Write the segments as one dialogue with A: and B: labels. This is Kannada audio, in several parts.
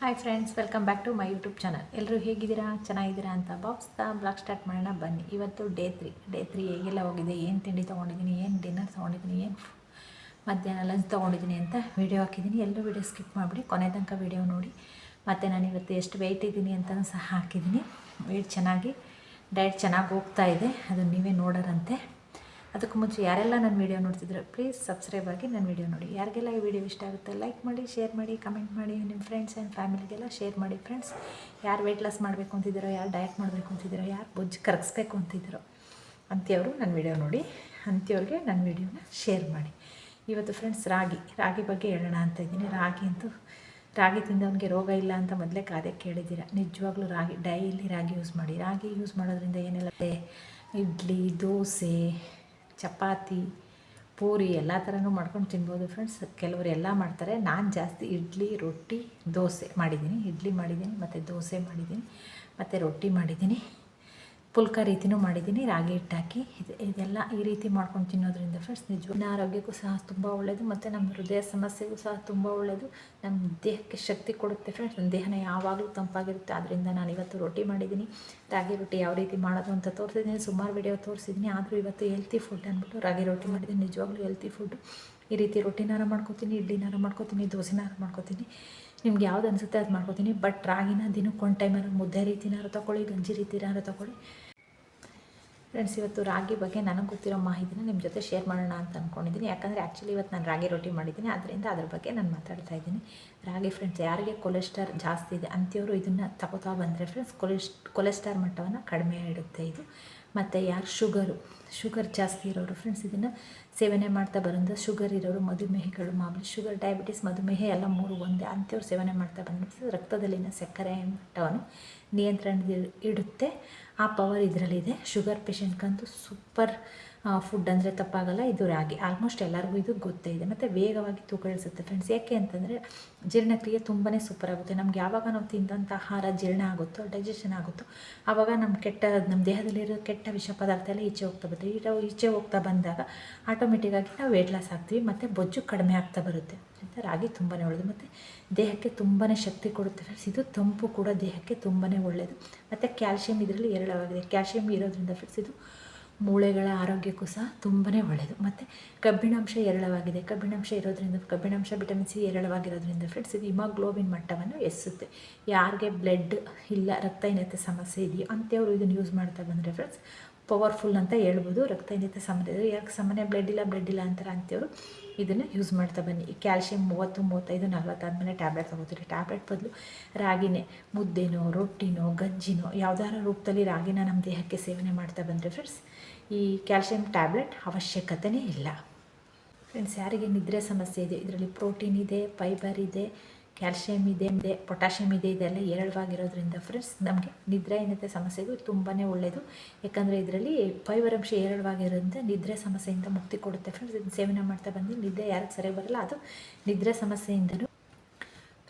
A: Hi friends, welcome back to my YouTube channel. ಎಲ್ಲರೂ ಹೇಗಿದ್ದೀರಾ, ಚೆನ್ನಾಗಿದ್ದೀರಾ ಅಂತ ಭಾವಿಸ್ತಾ ಬ್ಲಾಗ್ ಸ್ಟಾರ್ಟ್ ಮಾಡೋಣ ಬನ್ನಿ. ಇವತ್ತು ಡೇ ತ್ರೀ ಹೇಗೆಲ್ಲ ಹೋಗಿದೆ, ಏನು ತಿಂಡಿ ತೊಗೊಂಡಿದ್ದೀನಿ, ಏನು ಡಿನ್ನರ್ ತೊಗೊಂಡಿದ್ದೀನಿ, ಏನು ಮಧ್ಯಾಹ್ನ ಲಂಚ್ ತೊಗೊಂಡಿದ್ದೀನಿ ಅಂತ ವೀಡಿಯೋ ಹಾಕಿದ್ದೀನಿ. ಎಲ್ಲರೂ ವೀಡಿಯೋ ಸ್ಕಿಪ್ ಮಾಡಿಬಿಡಿ, ಕೊನೆ ತನಕ ವೀಡಿಯೋ ನೋಡಿ. ಮತ್ತು ನಾನು ಇವತ್ತು ಎಷ್ಟು ವೆಯ್ಟ್ ಇದ್ದೀನಿ ಅಂತಲೂ ಸಹ ಹಾಕಿದ್ದೀನಿ. ವೆಯ್ಟ್ ಚೆನ್ನಾಗಿ ಡಯಟ್ ಚೆನ್ನಾಗಿ ಹೋಗ್ತಾ ಇದೆ, ಅದನ್ನು ನೀವೇ ನೋಡೋರಂತೆ. ಅದಕ್ಕೂ ಮುಂಚೆ ಯಾರೆಲ್ಲ ನನ್ನ ವೀಡಿಯೋ ನೋಡ್ತಿದ್ರು ಪ್ಲೀಸ್ ಸಬ್ಸ್ಕ್ರೈಬ್ ಆಗಿ ನನ್ನ ವೀಡಿಯೋ ನೋಡಿ. ಯಾರಿಗೆಲ್ಲ ಈ ವಿಡಿಯೋ ಇಷ್ಟ ಆಗುತ್ತೆ ಲೈಕ್ ಮಾಡಿ, ಶೇರ್ ಮಾಡಿ, ಕಮೆಂಟ್ ಮಾಡಿ, ನಿಮ್ಮ ಫ್ರೆಂಡ್ಸ್ ಆ್ಯಂಡ್ ಫ್ಯಾಮಿಲಿಗೆಲ್ಲ ಶೇರ್ ಮಾಡಿ. ಫ್ರೆಂಡ್ಸ್, ಯಾರು ವೆಯ್ಟ್ ಲಾಸ್ ಮಾಡಬೇಕು ಅಂತಿದ್ದೀರೋ, ಯಾರು ಡಯಟ್ ಮಾಡಬೇಕು ಅಂತಿದ್ದೀರೋ, ಯಾರು ಬೊಜ್ಜು ಕರಗಿಸ್ಬೇಕು ಅಂತಿದ್ದೀರೋ ಅಂಥವ್ರು ನನ್ನ ವೀಡಿಯೋ ನೋಡಿ, ಅಂಥವ್ರಿಗೆ ನನ್ನ ವೀಡಿಯೋನ ಶೇರ್ ಮಾಡಿ. ಇವತ್ತು ಫ್ರೆಂಡ್ಸ್ ರಾಗಿ ಬಗ್ಗೆ ಹೇಳೋಣ ಅಂತ ಇದ್ದೀನಿ. ರಾಗಿ ತಿಂದವನಿಗೆ ರೋಗ ಇಲ್ಲ ಅಂತ ಮೊದಲೇ ಗಾದೆ ಕೇಳಿದ್ದೀರ. ನಿಜವಾಗ್ಲೂ ಡೈಲಿ ರಾಗಿ ಯೂಸ್ ಮಾಡಿ. ರಾಗಿ ಯೂಸ್ ಮಾಡೋದ್ರಿಂದ ಏನೆಲ್ಲ ಇಡ್ಲಿ, ದೋಸೆ, ಚಪಾತಿ, ಪೂರಿ ಎಲ್ಲ ಥರನೂ ಮಾಡ್ಕೊಂಡು ತಿನ್ಬೋದು ಫ್ರೆಂಡ್ಸ್. ಕೆಲವರು ಎಲ್ಲ ಮಾಡ್ತಾರೆ. ನಾನು ಜಾಸ್ತಿ ಇಡ್ಲಿ, ರೊಟ್ಟಿ, ದೋಸೆ ಮಾಡಿದ್ದೀನಿ. ಇಡ್ಲಿ ಮಾಡಿದ್ದೀನಿ, ಮತ್ತು ದೋಸೆ ಮಾಡಿದ್ದೀನಿ, ಮತ್ತು ರೊಟ್ಟಿ ಮಾಡಿದ್ದೀನಿ, ಪುಲ್ಕ ರೀತಿಯೂ ಮಾಡಿದ್ದೀನಿ ರಾಗಿ ಹಿಟ್ಟು ಹಾಕಿ. ಇದೆಲ್ಲ ಈ ರೀತಿ ಮಾಡ್ಕೊಂಡು ತಿನ್ನೋದ್ರಿಂದ ಫ್ರೆಂಡ್ಸ್ ನಿಜವಾಗ್ಲೂ ಆರೋಗ್ಯಕ್ಕೂ ಸಹ ತುಂಬ ಒಳ್ಳೆಯದು, ಮತ್ತು ನಮ್ಮ ಹೃದಯ ಸಮಸ್ಯೆಗೂ ಸಹ ತುಂಬ ಒಳ್ಳೆಯದು. ನಮ್ಮ ದೇಹಕ್ಕೆ ಶಕ್ತಿ ಕೊಡುತ್ತೆ ಫ್ರೆಂಡ್ಸ್. ನಮ್ಮ ದೇಹನ ಯಾವಾಗಲೂ ತಂಪಾಗಿರುತ್ತೆ. ಆದ್ದರಿಂದ ನಾನು ಇವತ್ತು ರೊಟ್ಟಿ ಮಾಡಿದ್ದೀನಿ. ರಾಗಿ ರೊಟ್ಟಿ ಯಾವ ರೀತಿ ಮಾಡೋದು ಅಂತ ತೋರಿಸಿದ್ದೀನಿ. ಸುಮಾರು ವಿಡಿಯೋ ತೋರಿಸಿದ್ದೀನಿ. ಆದರೂ ಇವತ್ತು ಹೆಲ್ತಿ ಫುಡ್ ಅಂದ್ಬಿಟ್ಟು ರಾಗಿ ರೊಟ್ಟಿ ಮಾಡಿದ್ದೀನಿ. ನಿಜವಾಗ್ಲೂ ಹೆಲ್ತಿ ಫುಡ್ಡು. ಈ ರೀತಿ ರೊಟ್ಟಿನಾರ ಮಾಡ್ಕೊತೀನಿ, ಇಡ್ಲಿನಾರ ಮಾಡ್ಕೊತೀನಿ, ದೋಸೆನಾರ ಮಾಡ್ಕೊತೀನಿ. ನಿಮ್ಗೆ ಯಾವ್ದು ಅನಿಸುತ್ತೆ ಅದು ಮಾಡ್ಕೊತೀನಿ. ಬಟ್ ರಾಗಿನ ದಿನಕ್ಕೆ ಒಂದು ಟೈಮಾರು ಮುದ್ದೆ ರೀತಿನಾರು ತೊಗೊಳ್ಳಿ, ಗಂಜಿ ರೀತಿನಾರು ತೊಗೊಳ್ಳಿ ಫ್ರೆಂಡ್ಸ್. ಇವತ್ತು ರಾಗಿ ಬಗ್ಗೆ ನನಗೆ ಗೊತ್ತಿರೋ ಮಾಹಿತಿನ ನಿಮ್ಮ ಜೊತೆ ಶೇರ್ ಮಾಡೋಣ ಅಂತ ಅಂದ್ಕೊಂಡಿದ್ದೀನಿ. ಯಾಕಂದರೆ ಆ್ಯಕ್ಚುಲಿ ಇವತ್ತು ನಾನು ರಾಗಿ ರೊಟ್ಟಿ ಮಾಡಿದ್ದೀನಿ, ಅದರಿಂದ ಅದ್ರ ಬಗ್ಗೆ ನಾನು ಮಾತಾಡ್ತಾ ಇದ್ದೀನಿ. ರಾಗಿ ಫ್ರೆಂಡ್ಸ್, ಯಾರಿಗೆ ಕೊಲೆಸ್ಟ್ರಾಲ್ ಜಾಸ್ತಿ ಇದೆ ಅಂಥವರು ಇದನ್ನು ತಗೋತಾ ಬಂದರೆ ಫ್ರೆಂಡ್ಸ್ ಕೊಲೆಸ್ಟ್ರಾಲ್ ಮಟ್ಟವನ್ನು ಕಡಿಮೆ ಇಡುತ್ತೆ ಇದು. ಮತ್ತು ಯಾರು ಶುಗರ್ ಜಾಸ್ತಿ ಇರೋರು ಫ್ರೆಂಡ್ಸ್ ಇದನ್ನು ಸೇವನೆ ಮಾಡ್ತಾ ಬರೋದು. ಶುಗರ್ ಇರೋರು, ಮಧುಮೇಹಿಗಳು, ಮಾಮೂಲಿ ಶುಗರ್, ಡಯಾಬಿಟಿಸ್, ಮಧುಮೇಹ ಎಲ್ಲ ಮೂರು ಒಂದೇ ಅಂಥವ್ರು ಸೇವನೆ ಮಾಡ್ತಾ ಬಂದರೆ ರಕ್ತದಲ್ಲಿನ ಸಕ್ಕರೆ ಮಟ್ಟವನ್ನು ನಿಯಂತ್ರಣದಲ್ಲಿ ಇಡುತ್ತೆ. ಆ ಪವರ್ ಇದರಲ್ಲಿದೆ. ಶುಗರ್ ಪೇಷಂಟ್ಗಂತೂ ಸೂಪರ್ ಫುಡ್ ಅಂದರೆ ತಪ್ಪಾಗಲ್ಲ ಇದು ರಾಗಿ. ಆಲ್ಮೋಸ್ಟ್ ಎಲ್ಲರಿಗೂ ಇದು ಗೊತ್ತೇ ಇದೆ. ಮತ್ತು ವೇಗವಾಗಿ ತೂಕ ಇಳಿಸುತ್ತೆ ಫ್ರೆಂಡ್ಸ್. ಯಾಕೆ ಅಂತಂದರೆ ಜೀರ್ಣಕ್ರಿಯೆ ತುಂಬಾ ಸೂಪರ್ ಆಗುತ್ತೆ. ನಮ್ಗೆ ಯಾವಾಗ ನಾವು ತಿಂದಂಥ ಆಹಾರ ಜೀರ್ಣ ಆಗುತ್ತೋ, ಡೈಜೆಷನ್ ಆಗುತ್ತೋ, ಆವಾಗ ನಮ್ಮ ದೇಹದಲ್ಲಿರೋ ಕೆಟ್ಟ ವಿಷ ಪದಾರ್ಥ ಎಲ್ಲ ಈಚೆ ಹೋಗ್ತಾ ಬರುತ್ತೆ. ಈಚೆ ಹೋಗ್ತಾ ಬಂದಾಗ ಆಟೋಮೆಟಿಕ್ಕಾಗಿ ನಾವು ವೇಟ್ ಲಾಸ್ ಆಗ್ತೀವಿ, ಮತ್ತು ಬೊಜ್ಜು ಕಡಿಮೆ ಆಗ್ತಾ ಬರುತ್ತೆ. ಅಂತ ರಾಗಿ ತುಂಬಾ ಒಳ್ಳೆಯದು, ಮತ್ತು ದೇಹಕ್ಕೆ ತುಂಬಾ ಶಕ್ತಿ ಕೊಡುತ್ತೆ ಫ್ರೆಂಡ್ಸ್. ಇದು ತಂಪು ಕೂಡ ದೇಹಕ್ಕೆ ತುಂಬಾ ಒಳ್ಳೆಯದು. ಮತ್ತು ಕ್ಯಾಲ್ಶಿಯಂ ಇದರಲ್ಲಿ ಹೇರಳವಾಗಿದೆ. ಕ್ಯಾಲ್ಶಿಯಂ ಇರೋದ್ರಿಂದ ಫ್ರೆಂಡ್ಸ್ ಇದು ಮೂಳೆಗಳ ಆರೋಗ್ಯಕ್ಕೂ ಸಹ ತುಂಬಾ ಒಳ್ಳೆಯದು. ಮತ್ತು ಕಬ್ಬಿಣಾಂಶ ಹೇರಳವಾಗಿದೆ. ಕಬ್ಬಿಣಾಂಶ ಇರೋದ್ರಿಂದ, ಕಬ್ಬಿಣಾಂಶ, ವಿಟಮಿನ್ ಸಿ ಹೇರಳವಾಗಿರೋದ್ರಿಂದ ಫ್ರೆಂಡ್ಸ್ ಇದು ಹಿಮೋಗ್ಲೋಬಿನ್ ಮಟ್ಟವನ್ನು ಹೆಚ್ಚಿಸುತ್ತೆ. ಯಾರಿಗೆ ಬ್ಲಡ್ ಇಲ್ಲ, ರಕ್ತಹೀನತೆ ಸಮಸ್ಯೆ ಇದೆಯೋ ಅಂಥವ್ರು ಇದನ್ನು ಯೂಸ್ ಮಾಡ್ತಾ ಬಂದರೆ ಫ್ರೆಂಡ್ಸ್ ಪವರ್ಫುಲ್ ಅಂತ ಹೇಳ್ಬೋದು. ರಕ್ತಹೀನತೆ ಸಮಸ್ಯೆ ಯಾಕೆ ಸಾಮಾನ್ಯ ಬ್ಲಡ್ ಇಲ್ಲ ಅಂತಾರೆ ಅಂಥವ್ರು ಇದನ್ನು ಯೂಸ್ ಮಾಡ್ತಾ ಬನ್ನಿ. ಈ ಕ್ಯಾಲ್ಶಿಯಂ 30, 35, 40 ಆದಮೇಲೆ ಟ್ಯಾಬ್ಲೆಟ್ ತೊಗೋತೀರಿ. ಟ್ಯಾಬ್ಲೆಟ್ ಬದಲು ರಾಗಿನೇ ಮುದ್ದೆನೋ, ರೊಟ್ಟಿನೋ, ಗಂಜಿನೋ ಯಾವುದಾದ್ರೂ ರೂಪದಲ್ಲಿ ರಾಗಿನ ನಮ್ಮ ದೇಹಕ್ಕೆ ಸೇವನೆ ಮಾಡ್ತಾ ಬಂದರೆ ಫ್ರೆಂಡ್ಸ್ ಈ ಕ್ಯಾಲ್ಶಿಯಂ ಟ್ಯಾಬ್ಲೆಟ್ ಅವಶ್ಯಕತೆಯೇ ಇಲ್ಲ ಫ್ರೆಂಡ್ಸ್. ಯಾರಿಗೆ ನಿದ್ರೆ ಸಮಸ್ಯೆ ಇದೆ, ಇದರಲ್ಲಿ ಪ್ರೋಟೀನ್ ಇದೆ, ಫೈಬರ್ ಇದೆ, ಕ್ಯಾಲ್ಶಿಯಂ ಇದೆ, ಪೊಟ್ಯಾಷಿಯಮ್ ಇದೆ. ಇದೆಲ್ಲ ಹೇರಳವಾಗಿರೋದ್ರಿಂದ ಫ್ರೆಂಡ್ಸ್ ನಮಗೆ ನಿದ್ರಾಹೀನತೆ ಸಮಸ್ಯೆಗೂ ತುಂಬಾ ಒಳ್ಳೆಯದು. ಯಾಕಂದರೆ ಇದರಲ್ಲಿ ಫೈಬರ್ ಅಂಶ ಹೇರಳವಾಗಿರೋದ್ರಿಂದ ನಿದ್ರೆ ಸಮಸ್ಯೆಯಿಂದ ಮುಕ್ತಿ ಕೊಡುತ್ತೆ ಫ್ರೆಂಡ್ಸ್. ಇದನ್ನು ಸೇವನೆ ಮಾಡ್ತಾ ಬಂದು ನಿದ್ದೆ ಯಾರಿಗೆ ಸರಿಯಾಗಿ ಬರಲ್ಲ, ಅದು ನಿದ್ರೆ ಸಮಸ್ಯೆಯಿಂದಲೂ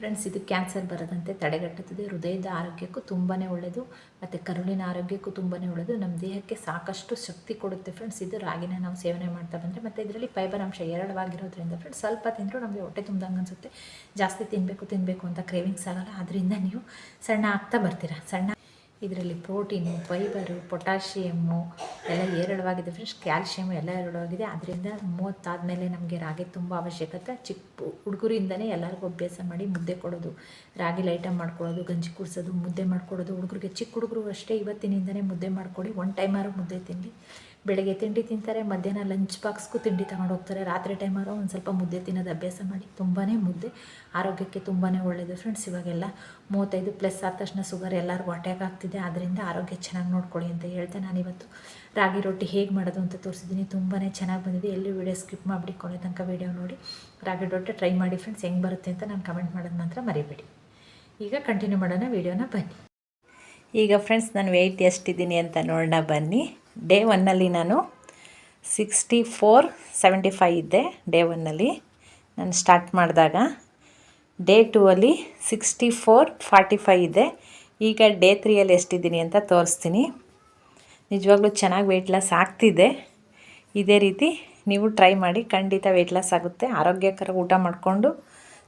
A: ಫ್ರೆಂಡ್ಸ್ ಇದು ಕ್ಯಾನ್ಸರ್ ಬರದಂತೆ ತಡೆಗಟ್ಟುತ್ತದೆ. ಹೃದಯದ ಆರೋಗ್ಯಕ್ಕೂ ತುಂಬಾ ಒಳ್ಳೆಯದು, ಮತ್ತು ಕರುಳಿನ ಆರೋಗ್ಯಕ್ಕೂ ತುಂಬಾ ಒಳ್ಳೆಯದು. ನಮ್ಮ ದೇಹಕ್ಕೆ ಸಾಕಷ್ಟು ಶಕ್ತಿ ಕೊಡುತ್ತೆ ಫ್ರೆಂಡ್ಸ್ ಇದು ರಾಗಿನ ನಾವು ಸೇವನೆ ಮಾಡ್ತಾ ಬಂದರೆ. ಮತ್ತು ಇದರಲ್ಲಿ ಫೈಬರ್ ಅಂಶ ಹೇರಳವಾಗಿರೋದ್ರಿಂದ ಫ್ರೆಂಡ್ಸ್ ಸ್ವಲ್ಪ ತಿಂದರೂ ನಮಗೆ ಹೊಟ್ಟೆ ತುಂಬ್ದಂಗೆ ಅನಿಸುತ್ತೆ. ಜಾಸ್ತಿ ತಿನ್ನಬೇಕು ಅಂತ ಕ್ರೇವಿಂಗ್ಸ್ ಆಗಲ್ಲ. ಅದರಿಂದ ನೀವು ಸಣ್ಣ ಆಗ್ತಾ ಬರ್ತೀರಾ. ಇದರಲ್ಲಿ ಪ್ರೋಟೀನು, ಫೈಬರು, ಪೊಟ್ಯಾಷಿಯಮ್ಮು ಎಲ್ಲ ಹೇರಳವಾಗಿದೆ ಫ್ರೆಂಡ್ಸ್. ಕ್ಯಾಲ್ಶಿಯಮ್ ಎಲ್ಲ ಹೇರಳವಾಗಿದೆ. ಅದರಿಂದ 30 ಆದಮೇಲೆ ನಮಗೆ ರಾಗಿ ತುಂಬ ಅವಶ್ಯಕತೆ. ಚಿಕ್ಕ ಹುಡುಗರಿಂದನೇ ಎಲ್ಲರಿಗೂ ಅಭ್ಯಾಸ ಮಾಡಿ ಮುದ್ದೆ ಕೊಡೋದು, ರಾಗಿಲಿ ಐಟಮ್ ಮಾಡ್ಕೊಳ್ಳೋದು, ಗಂಜಿ ಕೂಡಿಸೋದು, ಮುದ್ದೆ ಮಾಡ್ಕೊಡೋದು. ಹುಡುಗರಿಗೆ, ಚಿಕ್ಕ ಹುಡುಗರು ಅಷ್ಟೇ ಇವತ್ತಿನಿಂದನೇ ಮುದ್ದೆ ಮಾಡಿಕೊಡಿ. ಒಂದು ಟೈಮಾರು ಮುದ್ದೆ ತಿನ್ನಲಿ. ಬೆಳಗ್ಗೆ ತಿಂಡಿ ತಿಂತಾರೆ, ಮಧ್ಯಾಹ್ನ ಲಂಚ್ ಬಾಕ್ಸ್ಗೂ ತಿಂಡಿ ತಗೊಂಡು ಹೋಗ್ತಾರೆ, ರಾತ್ರಿ ಟೈಮಾರು ಒಂದು ಸ್ವಲ್ಪ ಮುದ್ದೆ ತಿನ್ನೋದು ಅಭ್ಯಾಸ ಮಾಡಿ. ತುಂಬಾ ಮುದ್ದೆ ಆರೋಗ್ಯಕ್ಕೆ ತುಂಬಾ ಒಳ್ಳೆಯದು ಫ್ರೆಂಡ್ಸ್. ಇವಾಗೆಲ್ಲ 35+ ಆದ ತಕ್ಷಣ ಶುಗರ್ ಎಲ್ಲರಿಗೂ ಅಟ್ಯಾಕ್ ಆಗ್ತಿದೆ. ಆದ್ದರಿಂದ ಆರೋಗ್ಯ ಚೆನ್ನಾಗಿ ನೋಡ್ಕೊಳ್ಳಿ ಅಂತ ಹೇಳ್ತಾ ನಾನಿವತ್ತು ರಾಗಿ ರೊಟ್ಟಿ ಹೇಗೆ ಮಾಡೋದು ಅಂತ ತೋರಿಸಿದ್ದೀನಿ. ತುಂಬಾ ಚೆನ್ನಾಗಿ ಬಂದಿದೆ. ಎಲ್ಲಿ ವೀಡಿಯೋ ಸ್ಕಿಪ್ ಮಾಡಿಬಿಡಿ, ಕೊನೆ ತನಕ ವೀಡಿಯೋ ನೋಡಿ ರಾಗಿ ರೊಟ್ಟಿ ಟ್ರೈ ಮಾಡಿ ಫ್ರೆಂಡ್ಸ್. ಹೆಂಗೆ ಬರುತ್ತೆ ಅಂತ ನಾನು ಕಮೆಂಟ್ ಮಾಡೋದು ಮಾತ್ರ ಮರಿಬೇಡಿ. ಈಗ ಕಂಟಿನ್ಯೂ ಮಾಡೋಣ ವೀಡಿಯೋನ ಬನ್ನಿ. ಈಗ ಫ್ರೆಂಡ್ಸ್ ನಾನು ವೆಯ್ಟ್ ಎಷ್ಟಿದ್ದೀನಿ ಅಂತ ನೋಡೋಣ ಬನ್ನಿ. ಡೇ 1ನಲ್ಲಿ ನಾನು 64-75 ಇದ್ದೆ. ಡೇ 1ನಲ್ಲಿ ನಾನು ಸ್ಟಾರ್ಟ್ ಮಾಡಿದಾಗ. ಡೇ 2ಅಲ್ಲಿ 64-45 ಇದೆ. ಈಗ ಡೇ 3ಅಲ್ಲಿ ಎಷ್ಟಿದ್ದೀನಿ ಅಂತ ತೋರಿಸ್ತೀನಿ. ನಿಜವಾಗ್ಲೂ ಚೆನ್ನಾಗಿ ವೆಯ್ಟ್ ಲಾಸ್ ಆಗ್ತಿದೆ. ಇದೇ ರೀತಿ ನೀವು ಟ್ರೈ ಮಾಡಿ, ಖಂಡಿತ ವೆಯ್ಟ್ ಲಾಸ್ ಆಗುತ್ತೆ. ಆರೋಗ್ಯಕರ ಊಟ ಮಾಡಿಕೊಂಡು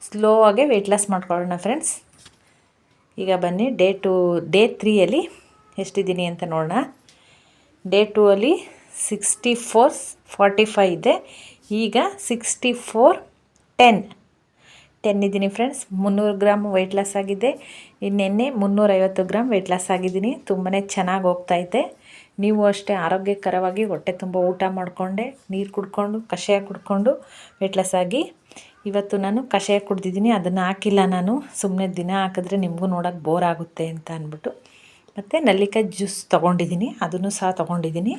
A: ಸ್ಲೋ ಆಗಿ ವೆಯ್ಟ್ ಲಾಸ್ ಮಾಡ್ಕೊಳ್ಳೋಣ ಫ್ರೆಂಡ್ಸ್. ಈಗ ಬನ್ನಿ ಡೇ 3ಯಲ್ಲಿ ಎಷ್ಟಿದ್ದೀನಿ ಅಂತ ನೋಡೋಣ. ಡೇ 2ಅಲ್ಲಿ 64:45 ಇದೆ. ಈಗ 64:10 ಇದ್ದೀನಿ ಫ್ರೆಂಡ್ಸ್. 300 ಗ್ರಾಮ್ ವೆಯ್ಟ್ ಲಾಸ್ ಆಗಿದೆ. ನಿನ್ನೆ 350 ಗ್ರಾಮ್ ವೆಯ್ಟ್ ಲಾಸ್ ಆಗಿದ್ದೀನಿ. ತುಂಬಾ ಚೆನ್ನಾಗಿ ಹೋಗ್ತಾಯಿದೆ. ನೀವು ಅಷ್ಟೇ ಆರೋಗ್ಯಕರವಾಗಿ ಹೊಟ್ಟೆ ತುಂಬ ಊಟ ಮಾಡಿಕೊಂಡೆ, ನೀರು ಕುಡ್ಕೊಂಡು, ಕಷಾಯ ಕುಡ್ಕೊಂಡು ವೆಯ್ಟ್ ಲಾಸ್ ಆಗಿ. ಇವತ್ತು ನಾನು ಕಷಾಯ ಕುಡ್ದಿದ್ದೀನಿ. ಅದನ್ನು ಹಾಕಿಲ್ಲ ನಾನು, ಸುಮ್ಮನೆ ದಿನ ಹಾಕಿದ್ರೆ ನಿಮಗೂ ನೋಡೋಕ್ಕೆ ಬೋರ್ ಆಗುತ್ತೆ ಅಂತ ಅಂದ್ಬಿಟ್ಟು. ಮತ್ತು ನಲ್ಲಿಕಾಯಿ ಜ್ಯೂಸ್ ತೊಗೊಂಡಿದ್ದೀನಿ, ಅದನ್ನು ಸಹ ತೊಗೊಂಡಿದ್ದೀನಿ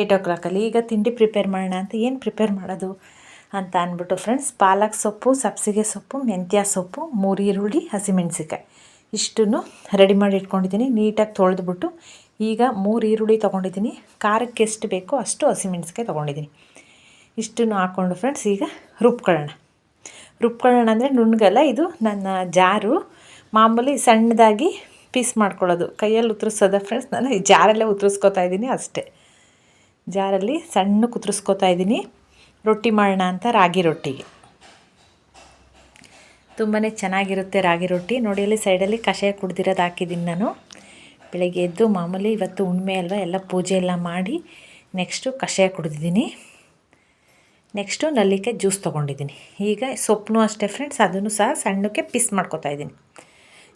A: 8 o'clock. ಈಗ ತಿಂಡಿ ಪ್ರಿಪೇರ್ ಮಾಡೋಣ ಅಂತ. ಏನು ಪ್ರಿಪೇರ್ ಮಾಡೋದು ಅಂತ ಅಂದ್ಬಿಟ್ಟು ಫ್ರೆಂಡ್ಸ್, ಪಾಲಕ್ ಸೊಪ್ಪು, ಸಬ್ಸಿಗೆ ಸೊಪ್ಪು, ಮೆಂತ್ಯ ಸೊಪ್ಪು, 3 ಈರುಳ್ಳಿ, ಹಸಿಮೆಣ್ಸಿಕಾಯಿ ಇಷ್ಟನ್ನು ರೆಡಿ ಮಾಡಿ ಇಟ್ಕೊಂಡಿದ್ದೀನಿ. ನೀಟಾಗಿ ತೊಳೆದ್ಬಿಟ್ಟು ಈಗ 3 ಈರುಳ್ಳಿ ತೊಗೊಂಡಿದ್ದೀನಿ. ಖಾರಕ್ಕೆ ಎಷ್ಟು ಬೇಕೋ ಅಷ್ಟು ಹಸಿಮೆಣ್ಸಿಕಾಯಿ ತೊಗೊಂಡಿದ್ದೀನಿ. ಇಷ್ಟನ್ನು ಹಾಕ್ಕೊಂಡು ಫ್ರೆಂಡ್ಸ್ ಈಗ ರುಬ್ಕೊಳ್ಳೋಣ ಅಂದರೆ ನುಣ್ಣಗಲ್ಲ, ಇದು ನನ್ನ ಜಾರು. ಮಾಮೂಲಿ ಸಣ್ಣದಾಗಿ ಪೀಸ್ ಮಾಡ್ಕೊಳ್ಳೋದು, ಕೈಯಲ್ಲಿ ಉತ್ತರಿಸೋದ ಫ್ರೆಂಡ್ಸ್. ನಾನು ಈ ಜಾರಲ್ಲೇ ಉತ್ತರಿಸ್ಕೊತಾ ಇದ್ದೀನಿ ಅಷ್ಟೇ. ಜಾರಲ್ಲಿ ಸಣ್ಣಕ್ಕೆ ಉತ್ತರಿಸ್ಕೊತಾ ಇದ್ದೀನಿ. ರೊಟ್ಟಿ ಮಾಡೋಣ ಅಂತ, ರಾಗಿ ರೊಟ್ಟಿಗೆ ತುಂಬಾ ಚೆನ್ನಾಗಿರುತ್ತೆ ರಾಗಿ ರೊಟ್ಟಿ. ನೋಡಿ ಅಲ್ಲಿ ಸೈಡಲ್ಲಿ ಕಷಾಯ ಕುಡ್ದಿರೋದು ಹಾಕಿದ್ದೀನಿ ನಾನು. ಬೆಳಗ್ಗೆ ಎದ್ದು ಮಾಮೂಲಿ ಇವತ್ತು ಹುಣ್ಣಿಮೆ ಅಲ್ವಾ, ಎಲ್ಲ ಪೂಜೆ ಎಲ್ಲ ಮಾಡಿ ನೆಕ್ಸ್ಟು ಕಷಾಯ ಕುಡಿದಿದ್ದೀನಿ. ನೆಕ್ಸ್ಟು ನಲ್ಲಿಕಾಯಿ ಜ್ಯೂಸ್ ತೊಗೊಂಡಿದ್ದೀನಿ. ಈಗ ಸೊಪ್ಪು ಅಷ್ಟೇ ಫ್ರೆಂಡ್ಸ್, ಅದನ್ನು ಸಹ ಸಣ್ಣಕ್ಕೆ ಪೀಸ್ ಮಾಡ್ಕೊತಾ ಇದ್ದೀನಿ.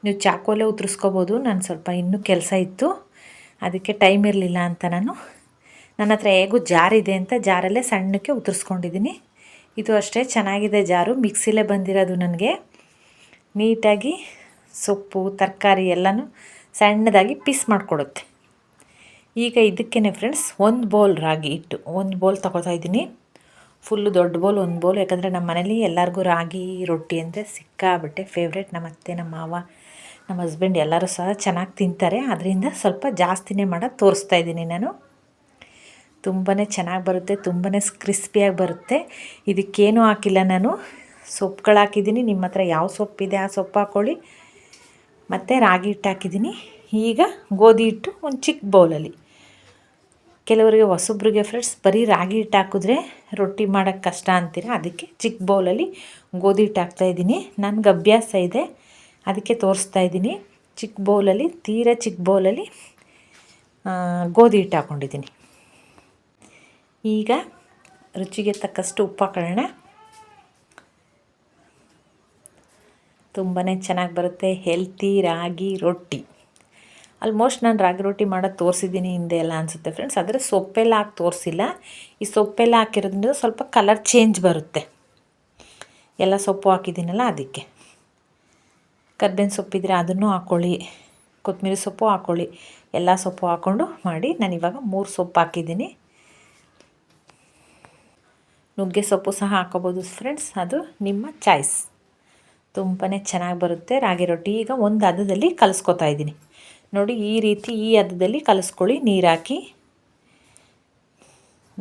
A: ನೀವು ಚಾಕೋಲೆ ಉತ್ತರಿಸ್ಕೋಬೋದು. ನಾನು ಸ್ವಲ್ಪ ಇನ್ನೂ ಕೆಲಸ ಇತ್ತು, ಅದಕ್ಕೆ ಟೈಮ್ ಇರಲಿಲ್ಲ ಅಂತ ನನ್ನ ಹತ್ರ ಹೇಗೂ ಜಾರಿದೆ ಅಂತ ಜಾರಲ್ಲೇ ಸಣ್ಣಕ್ಕೆ ಉತ್ತರಿಸ್ಕೊಂಡಿದ್ದೀನಿ. ಇದು ಅಷ್ಟೇ ಚೆನ್ನಾಗಿದೆ ಜಾರು, ಮಿಕ್ಸಿಲೇ ಬಂದಿರೋದು ನನಗೆ. ನೀಟಾಗಿ ಸೊಪ್ಪು ತರಕಾರಿ ಎಲ್ಲನೂ ಸಣ್ಣದಾಗಿ ಪೀಸ್ ಮಾಡಿಕೊಡುತ್ತೆ. ಈಗ ಇದಕ್ಕೇ ಫ್ರೆಂಡ್ಸ್ 1 ಬೌಲ್ ರಾಗಿ ಹಿಟ್ಟು, 1 ಬೌಲ್ ತೊಗೊತಾ ಇದ್ದೀನಿ. ಫುಲ್ಲು ದೊಡ್ಡ ಬೌಲ್, 1 ಬೌಲ್. ಯಾಕಂದರೆ ನಮ್ಮ ಮನೇಲಿ ಎಲ್ಲರಿಗೂ ರಾಗಿ ರೊಟ್ಟಿ ಅಂದರೆ ಸಿಕ್ಕಾಬಿಟ್ಟೆ ಫೇವ್ರೇಟ್. ನಮ್ಮ ಅತ್ತೆ, ನಮ್ಮ ಮಾವ, ನಮ್ಮ ಹಸ್ಬೆಂಡ್ ಎಲ್ಲರೂ ಸಹ ಚೆನ್ನಾಗಿ ತಿಂತಾರೆ. ಅದರಿಂದ ಸ್ವಲ್ಪ ಜಾಸ್ತಿನೇ ಮಾಡೋದು ತೋರಿಸ್ತಾ ಇದ್ದೀನಿ ನಾನು. ತುಂಬಾ ಚೆನ್ನಾಗಿ ಬರುತ್ತೆ, ತುಂಬಾ ಕ್ರಿಸ್ಪಿಯಾಗಿ ಬರುತ್ತೆ. ಇದಕ್ಕೇನೂ ಹಾಕಿಲ್ಲ ನಾನು, ಸೊಪ್ಪುಗಳು ಹಾಕಿದ್ದೀನಿ. ನಿಮ್ಮ ಹತ್ರ ಯಾವ ಸೊಪ್ಪಿದೆ ಆ ಸೊಪ್ಪು ಹಾಕ್ಕೊಳ್ಳಿ. ಮತ್ತು ರಾಗಿ ಹಿಟ್ಟು ಹಾಕಿದ್ದೀನಿ. ಈಗ ಗೋಧಿ ಹಿಟ್ಟು ಒಂದು ಚಿಕ್ಕ ಬೌಲಲ್ಲಿ. ಕೆಲವರಿಗೆ ಹೊಸಬ್ರಿಗೆ ಫ್ರೆಂಡ್ಸ್ ಬರೀ ರಾಗಿ ಹಿಟ್ಟು ಹಾಕಿದ್ರೆ ರೊಟ್ಟಿ ಮಾಡೋಕ್ಕೆ ಕಷ್ಟ ಅಂತೀರ, ಅದಕ್ಕೆ ಚಿಕ್ಕ ಬೌಲಲ್ಲಿ ಗೋಧಿ ಹಿಟ್ಟು ಹಾಕ್ತಾಯಿದ್ದೀನಿ. ನನಗೆ ಅಭ್ಯಾಸ ಇದೆ, ಅದಕ್ಕೆ ತೋರಿಸ್ತಾ ಇದ್ದೀನಿ. ಚಿಕ್ಕ ಬೌಲಲ್ಲಿ, ತೀರಾ ಚಿಕ್ಕ ಬೌಲಲ್ಲಿ ಗೋಧಿ ಹಿಟ್ಟು ಹಾಕ್ಕೊಂಡಿದ್ದೀನಿ. ಈಗ ರುಚಿಗೆ ತಕ್ಕಷ್ಟು ಉಪ್ಪು ಹಾಕೊಳ್ಳೋಣ. ತುಂಬಾ ಚೆನ್ನಾಗಿ ಬರುತ್ತೆ ಹೆಲ್ತಿ ರಾಗಿ ರೊಟ್ಟಿ. ಆಲ್ಮೋಸ್ಟ್ ನಾನು ರಾಗಿ ರೊಟ್ಟಿ ಮಾಡೋದು ತೋರಿಸಿದ್ದೀನಿ ಹಿಂದೆ ಎಲ್ಲ ಅನಿಸುತ್ತೆ ಫ್ರೆಂಡ್ಸ್. ಆದರೆ ಸೊಪ್ಪೆಲ್ಲ ಹಾಕಿ ತೋರಿಸಿಲ್ಲ. ಈ ಸೊಪ್ಪೆಲ್ಲ ಹಾಕಿರೋದ್ರಿಂದ ಸ್ವಲ್ಪ ಕಲರ್ ಚೇಂಜ್ ಬರುತ್ತೆ, ಎಲ್ಲ ಸೊಪ್ಪು ಹಾಕಿದ್ದೀನಲ್ಲ ಅದಕ್ಕೆ. ಕರ್ಬೇವಿನ ಸೊಪ್ಪಿದ್ರೆ ಅದನ್ನು ಹಾಕ್ಕೊಳ್ಳಿ, ಕೊತ್ತಂಬರಿ ಸೊಪ್ಪು ಹಾಕ್ಕೊಳ್ಳಿ, ಎಲ್ಲ ಸೊಪ್ಪು ಹಾಕ್ಕೊಂಡು ಮಾಡಿ. ನಾನಿವಾಗ 3 ಸೊಪ್ಪು ಹಾಕಿದ್ದೀನಿ. ನುಗ್ಗೆ ಸೊಪ್ಪು ಸಹ ಹಾಕೋಬೋದು ಫ್ರೆಂಡ್ಸ್, ಅದು ನಿಮ್ಮ ಚಾಯ್ಸ್. ತುಂಬಾ ಚೆನ್ನಾಗಿ ಬರುತ್ತೆ ರಾಗಿ ರೊಟ್ಟಿ. ಈಗ ಒಂದು ಹದದಲ್ಲಿ ಕಲಿಸ್ಕೊತಾ ಇದ್ದೀನಿ ನೋಡಿ, ಈ ರೀತಿ ಈ ಹದದಲ್ಲಿ ಕಲಿಸ್ಕೊಳ್ಳಿ. ನೀರು ಹಾಕಿ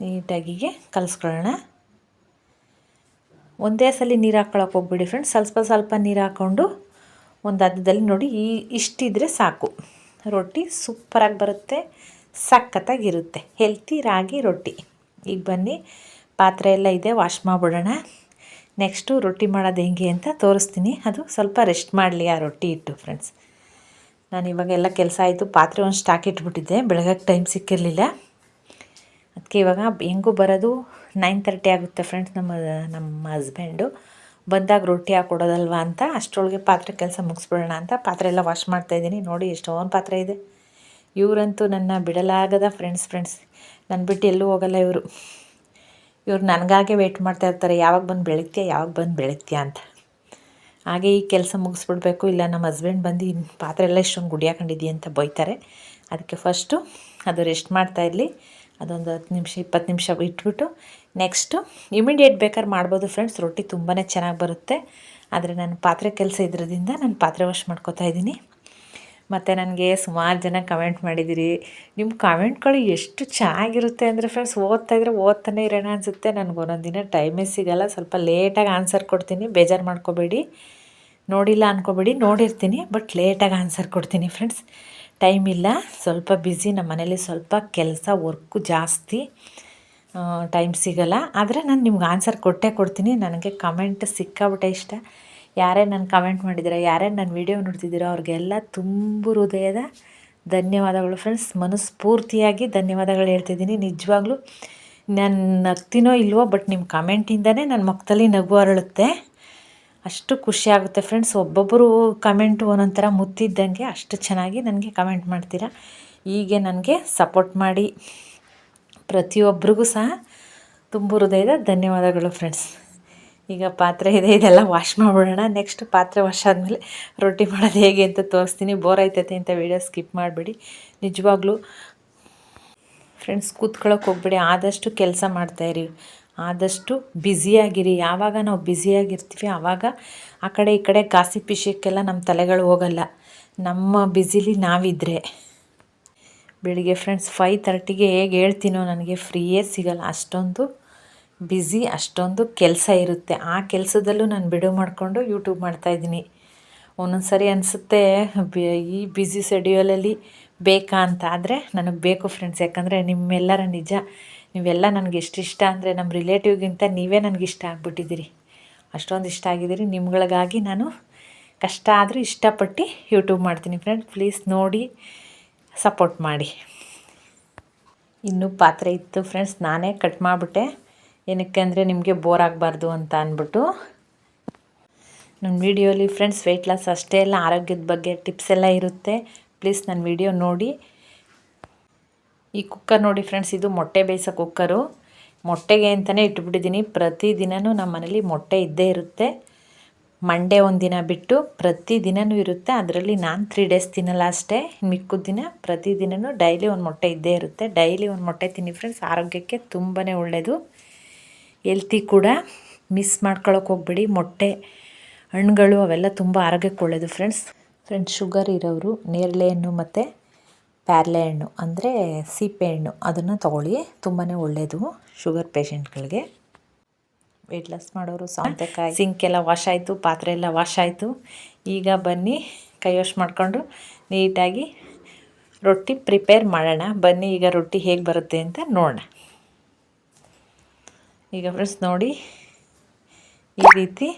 A: ನೀಟಾಗಿಗೆ ಕಲಿಸ್ಕೊಳ್ಳೋಣ. ಒಂದೇ ಸಲ ನೀರು ಹಾಕ್ಕೊಳಕ್ಕೆ ಹೋಗ್ಬಿಡಿ ಫ್ರೆಂಡ್ಸ್, ಸ್ವಲ್ಪ ಸ್ವಲ್ಪ ನೀರು ಹಾಕ್ಕೊಂಡು ಒಂದು ಹದದಲ್ಲಿ ನೋಡಿ, ಇಷ್ಟಿದ್ರೆ ಸಾಕು. ರೊಟ್ಟಿ ಸೂಪರಾಗಿ ಬರುತ್ತೆ, ಸಖತ್ತಾಗಿರುತ್ತೆ ಹೆಲ್ತಿ ರಾಗಿ ರೊಟ್ಟಿ. ಈಗ ಬನ್ನಿ, ಪಾತ್ರೆ ಎಲ್ಲ ಇದೆ, ವಾಶ್ ಮಾಡಿಬಿಡೋಣ. ನೆಕ್ಸ್ಟು ರೊಟ್ಟಿ ಮಾಡೋದು ಹೆಂಗೆ ಅಂತ ತೋರಿಸ್ತೀನಿ. ಅದು ಸ್ವಲ್ಪ ರೆಸ್ಟ್ ಮಾಡಲಿ ಆ ರೊಟ್ಟಿ ಇಟ್ಟು ಫ್ರೆಂಡ್ಸ್. ನಾನು ಇವಾಗ ಎಲ್ಲ ಕೆಲಸ ಆಯಿತು, ಪಾತ್ರೆ ಒಂದು ಸ್ಟಾಕ್ ಇಟ್ಬಿಟ್ಟಿದ್ದೆ, ಬೆಳಗ್ಗೆ ಟೈಮ್ ಸಿಕ್ಕಿರಲಿಲ್ಲ. ಅದಕ್ಕೆ ಇವಾಗ ಹೆಂಗೂ ಬರೋದು 9:30 ಆಗುತ್ತೆ ಫ್ರೆಂಡ್ಸ್. ನಮ್ಮ ಹಸ್ಬೆಂಡು ಬಂದಾಗ ರೊಟ್ಟಿ ಹಾಕ್ಕೊಡೋದಲ್ವ ಅಂತ ಅಷ್ಟರೊಳಗೆ ಪಾತ್ರೆ ಕೆಲಸ ಮುಗಿಸ್ಬಿಡೋಣ ಅಂತ ಪಾತ್ರೆ ಎಲ್ಲ ವಾಶ್ ಮಾಡ್ತಾಯಿದ್ದೀನಿ. ನೋಡಿ ಎಷ್ಟೊಂದು ಪಾತ್ರೆ ಇದೆ. ಇವರಂತೂ ನನ್ನ ಬಿಡಲಾಗದ ಫ್ರೆಂಡ್ಸ್. ನನ್ನ ಬಿಟ್ಟು ಎಲ್ಲೂ ಹೋಗಲ್ಲ ಇವರು ನನಗಾಗೆ ವೆಯ್ಟ್ ಮಾಡ್ತಾಯಿರ್ತಾರೆ, ಯಾವಾಗ ಬಂದು ಬೆಳಗ್ತೀಯ ಅಂತ. ಹಾಗೆ ಈ ಕೆಲಸ ಮುಗಿಸ್ಬಿಡ್ಬೇಕು, ಇಲ್ಲ ನಮ್ಮ ಹಸ್ಬೆಂಡ್ ಬಂದು ಪಾತ್ರೆ ಎಲ್ಲ ಇಷ್ಟೊಂದು ಗುಡಿಯಾಕೊಂಡಿದ್ದೀಯ ಅಂತ ಬೈತಾರೆ. ಅದಕ್ಕೆ ಫಸ್ಟು ಅದು ರೆಸ್ಟ್ ಮಾಡ್ತಾಯಿರಲಿ, ಅದೊಂದು 10 ನಿಮಿಷ 20 ನಿಮಿಷ ಇಟ್ಬಿಟ್ಟು ನೆಕ್ಸ್ಟು ಇಮಿಡಿಯೇಟ್ ಬೇಕಾದ್ರೆ ಮಾಡ್ಬೋದು ಫ್ರೆಂಡ್ಸ್. ರೊಟ್ಟಿ ತುಂಬಾ ಚೆನ್ನಾಗಿ ಬರುತ್ತೆ. ಆದರೆ ನಾನು ಪಾತ್ರೆ ಕೆಲಸ ಇದ್ರದಿಂದ ನಾನು ಪಾತ್ರೆ ವಾಶ್ ಮಾಡ್ಕೊತಾ ಇದ್ದೀನಿ. ಮತ್ತು ನನಗೆ ಸುಮಾರು ಜನ ಕಮೆಂಟ್ ಮಾಡಿದ್ದೀರಿ. ನಿಮ್ಮ ಕಮೆಂಟ್ಗಳು ಎಷ್ಟು ಚೆನ್ನಾಗಿರುತ್ತೆ ಅಂದರೆ ಫ್ರೆಂಡ್ಸ್, ಓದ್ತಾನೆ ಇರೋಣ ಅನಿಸುತ್ತೆ. ನನಗೆ ಒಂದೊಂದು ದಿನ ಟೈಮೇ ಸಿಗೋಲ್ಲ, ಸ್ವಲ್ಪ ಲೇಟಾಗಿ ಆನ್ಸರ್ ಕೊಡ್ತೀನಿ, ಬೇಜಾರು ಮಾಡ್ಕೋಬೇಡಿ. ನೋಡಿಲ್ಲ ಅಂದ್ಕೋಬೇಡಿ, ನೋಡಿರ್ತೀನಿ, ಬಟ್ ಲೇಟಾಗಿ ಆನ್ಸರ್ ಕೊಡ್ತೀನಿ ಫ್ರೆಂಡ್ಸ್. ಟೈಮ್ ಇಲ್ಲ, ಸ್ವಲ್ಪ ಬ್ಯುಸಿ, ನಮ್ಮ ಮನೇಲಿ ಸ್ವಲ್ಪ ಕೆಲಸ ವರ್ಕು ಜಾಸ್ತಿ, ಟೈಮ್ ಸಿಗೋಲ್ಲ. ಆದರೆ ನಾನು ನಿಮ್ಗೆ ಆನ್ಸರ್ ಕೊಡ್ತೀನಿ. ನನಗೆ ಕಮೆಂಟ್ ಸಿಕ್ಕಾಬಿಟ್ಟೆ ಇಷ್ಟ. ಯಾರೇ ನನ್ನ ಕಮೆಂಟ್ ಮಾಡಿದ್ದೀರಾ, ಯಾರೇ ನನ್ನ ವಿಡಿಯೋ ನೋಡ್ತಿದ್ದೀರೋ ಅವ್ರಿಗೆಲ್ಲ ತುಂಬ ಹೃದಯದ ಧನ್ಯವಾದಗಳು ಫ್ರೆಂಡ್ಸ್. ಮನಸ್ಫೂರ್ತಿಯಾಗಿ ಧನ್ಯವಾದಗಳು ಹೇಳ್ತಿದ್ದೀನಿ. ನಿಜವಾಗ್ಲೂ ನಾನು ನಗ್ತೀನೋ ಇಲ್ವೋ, ಬಟ್ ನಿಮ್ಮ ಕಮೆಂಟಿಂದನೇ ನನ್ನ ಮುಖದಲ್ಲಿ ನಗು ಅರಳುತ್ತೆ. ಅಷ್ಟು ಖುಷಿಯಾಗುತ್ತೆ ಫ್ರೆಂಡ್ಸ್. ಒಬ್ಬೊಬ್ಬರು ಕಮೆಂಟು ಒಂದೊಂಥರ ಮುತ್ತಿದ್ದಂಗೆ ಅಷ್ಟು ಚೆನ್ನಾಗಿ ನನಗೆ ಕಮೆಂಟ್ ಮಾಡ್ತೀರಾ. ಹೀಗೆ ನನಗೆ ಸಪೋರ್ಟ್ ಮಾಡಿ ಪ್ರತಿಯೊಬ್ಬರಿಗೂ ಸಹ ತುಂಬ ಹೃದಯದ ಧನ್ಯವಾದಗಳು ಫ್ರೆಂಡ್ಸ್. ಈಗ ಪಾತ್ರೆ ಇದೆ, ಇದೆಲ್ಲ ವಾಶ್ ಮಾಡಿಬಿಡೋಣ. ನೆಕ್ಸ್ಟ್ ಪಾತ್ರೆ ವಾಶ್ ಆದಮೇಲೆ ರೊಟ್ಟಿ ಮಾಡೋದು ಹೇಗೆ ಅಂತ ತೋರಿಸ್ತೀನಿ. ಬೋರ್ ಆಯ್ತೈತೆ ಅಂತ ವೀಡಿಯೋ ಸ್ಕಿಪ್ ಮಾಡಿಬಿಡಿ. ನಿಜವಾಗ್ಲೂ ಫ್ರೆಂಡ್ಸ್ ಕೂತ್ಕೊಳ್ಳೋಕೆ ಹೋಗ್ಬೇಡಿ, ಆದಷ್ಟು ಕೆಲಸ ಮಾಡ್ತಾಯಿರಿ, ಆದಷ್ಟು ಬ್ಯುಸಿಯಾಗಿರಿ. ಯಾವಾಗ ನಾವು ಬ್ಯುಸಿಯಾಗಿರ್ತೀವಿ ಆವಾಗ ಆ ಕಡೆ ಈ ಕಡೆ ಗಾಸಿಪ್ ವಿಷಯಕ್ಕೆಲ್ಲ ನಮ್ಮ ತಲೆಗಳು ಹೋಗಲ್ಲ, ನಮ್ಮ ಬ್ಯುಸಿಲಿ ನಾವಿದ್ದರೆ. ಬೆಳಿಗ್ಗೆ ಫ್ರೆಂಡ್ಸ್ 5:30ಗೆ ಹೇಗೆ ಹೇಳ್ತೀನೋ ನನಗೆ ಫ್ರೀಯೇ ಸಿಗಲ್ಲ, ಅಷ್ಟೊಂದು ಬ್ಯುಸಿ, ಅಷ್ಟೊಂದು ಕೆಲಸ ಇರುತ್ತೆ. ಆ ಕೆಲಸದಲ್ಲೂ ನಾನು ಬಿಡುವು ಮಾಡಿಕೊಂಡು ಯೂಟ್ಯೂಬ್ ಮಾಡ್ತಾಯಿದ್ದೀನಿ. ಒಂದೊಂದು ಸರಿ ಅನಿಸುತ್ತೆ ಈ ಬ್ಯುಸಿ ಶೆಡ್ಯೂಲಲ್ಲಿ ಬೇಕಾ ಅಂತ. ಆದರೆ ನನಗೆ ಬೇಕು ಫ್ರೆಂಡ್ಸ್, ಯಾಕಂದರೆ ನಿಮ್ಮೆಲ್ಲರ ನಿಜ, ನೀವೆಲ್ಲ ನನಗೆ ಎಷ್ಟು ಇಷ್ಟ ಅಂದರೆ ನಮ್ಮ ರಿಲೇಟಿವ್ಗಿಂತ ನೀವೇ ನನಗೆ ಇಷ್ಟ ಆಗಿಬಿಟ್ಟಿದ್ದೀರಿ. ಅಷ್ಟೊಂದು ಇಷ್ಟ ಆಗಿದ್ದೀರಿ. ನಿಮ್ಗಳಿಗಾಗಿ ನಾನು ಕಷ್ಟ ಆದರೂ ಇಷ್ಟಪಟ್ಟು ಯೂಟ್ಯೂಬ್ ಮಾಡ್ತೀನಿ ಫ್ರೆಂಡ್ಸ್. ಪ್ಲೀಸ್ ನೋಡಿ ಸಪೋರ್ಟ್ ಮಾಡಿ. ಇನ್ನೂ ಪಾತ್ರೆ ಇತ್ತು ಫ್ರೆಂಡ್ಸ್, ನಾನೇ ಕಟ್ ಮಾಡಿಬಿಟ್ಟೆ. ಏನಕ್ಕೆ ಅಂದರೆ ನಿಮಗೆ ಬೋರ್ ಆಗಬಾರ್ದು ಅಂತ ಅಂದ್ಬಿಟ್ಟು. ನನ್ನ ವೀಡಿಯೋಲಿ ಫ್ರೆಂಡ್ಸ್ ವೆಯ್ಟ್ ಲಾಸ್ ಅಷ್ಟೇ ಎಲ್ಲ ಆರೋಗ್ಯದ ಬಗ್ಗೆ ಟಿಪ್ಸ್ ಎಲ್ಲ ಇರುತ್ತೆ. ಪ್ಲೀಸ್ ನನ್ನ ವೀಡಿಯೋ ನೋಡಿ. ಈ ಕುಕ್ಕರ್ ನೋಡಿ ಫ್ರೆಂಡ್ಸ್, ಇದು ಮೊಟ್ಟೆ ಬೇಯಿಸೋ ಕುಕ್ಕರು. ಮೊಟ್ಟೆಗೆ ಅಂತಲೇ ಇಟ್ಬಿಟ್ಟಿದ್ದೀನಿ. ಪ್ರತಿದಿನವೂ ನಮ್ಮ ಮನೇಲಿ ಮೊಟ್ಟೆ ಇದ್ದೇ ಇರುತ್ತೆ. ಮಂಡೇ ಒಂದಿನ ಬಿಟ್ಟು ಪ್ರತಿದಿನವೂ ಇರುತ್ತೆ. ಅದರಲ್ಲಿ ನಾನು 3 ಡೇಸ್ ತಿನ್ನಲ್ಲ ಅಷ್ಟೇ, ಮಿಕ್ಕಿದ ದಿನ ಪ್ರತಿದಿನವೂ ಡೈಲಿ ಒಂದು ಮೊಟ್ಟೆ ಇದ್ದೇ ಇರುತ್ತೆ. ಡೈಲಿ ಒಂದು ಮೊಟ್ಟೆ ತಿನ್ನಿ ಫ್ರೆಂಡ್ಸ್, ಆರೋಗ್ಯಕ್ಕೆ ತುಂಬಾ ಒಳ್ಳೆಯದು, ಹೆಲ್ತಿ ಕೂಡ. ಮಿಸ್ ಮಾಡ್ಕೊಳ್ಳೋಕೆ ಹೋಗ್ಬೇಡಿ. ಮೊಟ್ಟೆ, ಹಣ್ಣುಗಳು ಅವೆಲ್ಲ ತುಂಬ ಆರೋಗ್ಯಕ್ಕೆ ಒಳ್ಳೆಯದು ಫ್ರೆಂಡ್ಸ್. ಶುಗರ್ ಇರೋರು ನೇರಳೆ ಹಣ್ಣು ಮತ್ತು ಪ್ಯಾರ್ಲೆ ಹಣ್ಣು ಅಂದರೆ ಸೀಪೆ ಹಣ್ಣು ಅದನ್ನು ತೊಗೊಳ್ಳಿ, ತುಂಬಾ ಒಳ್ಳೆಯದು ಶುಗರ್ ಪೇಷಂಟ್ಗಳಿಗೆ. ವೆಯ್ಟ್ ಲಾಸ್ ಮಾಡೋರು ಸೌತೆಕಾಯಿ. ಸಿಂಕ್ ಎಲ್ಲ ವಾಶ್ ಆಯಿತು, ಪಾತ್ರೆ ಎಲ್ಲ ವಾಶ್ ಆಯಿತು. ಈಗ ಬನ್ನಿ ಕೈ ವಾಶ್ ಮಾಡಿಕೊಂಡು ನೀಟಾಗಿ ರೊಟ್ಟಿ ಪ್ರಿಪೇರ್ ಮಾಡೋಣ. ಬನ್ನಿ ಈಗ ರೊಟ್ಟಿ ಹೇಗೆ ಬರುತ್ತೆ ಅಂತ ನೋಡೋಣ. ಈಗ ಫ್ರೆಂಡ್ಸ್ ನೋಡಿ, ಈ ರೀತಿ